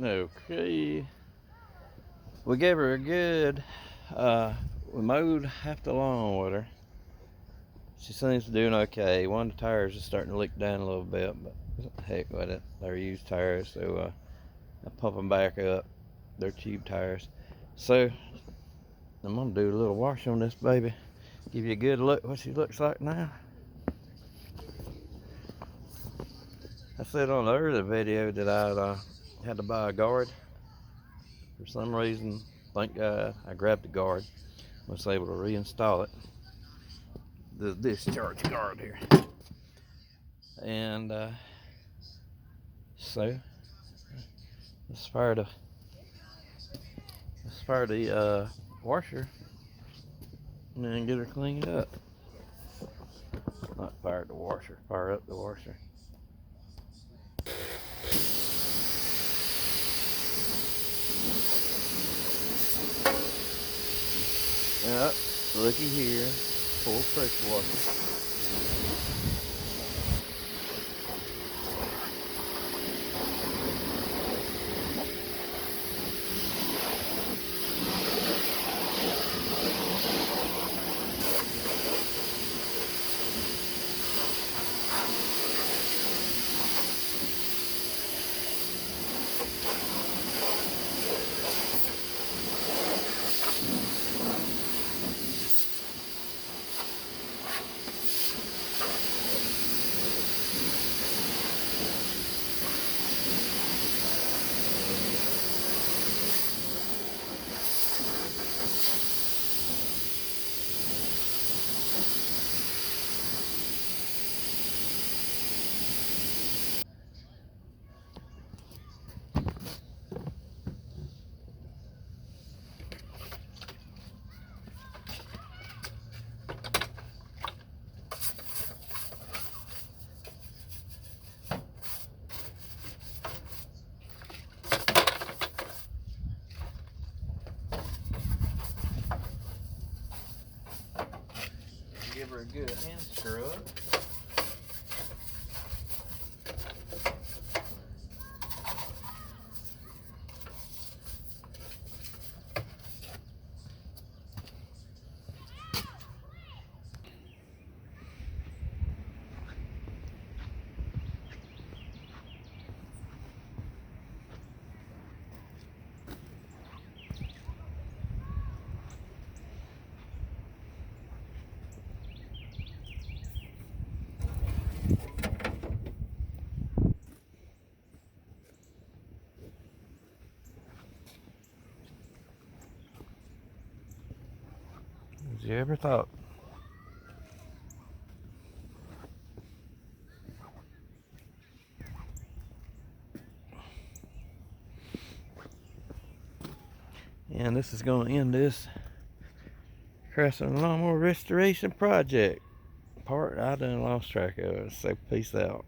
Okay. We gave her a good, we mowed half the lawn with her. She seems to be doing okay. One of the tires is starting to leak down a little bit, but heck with it. They're used tires, so I pump them back up. They're tube tires. So I'm gonna do a little wash on this baby. Give you a good look what she looks like now. I said on the earlier video that I had to buy a guard. For some reason, thank God, I grabbed the guard. Was able to reinstall it. The discharge guard here. And so let's fire the washer and then get her cleaned up. Not fire the washer, fire up the washer. Yep, looky here, full pressure washer. Give her a good hand scrub. As you ever thought? And this is going to end this Craftsman lawnmower restoration project. Part I done lost track of it. So peace out.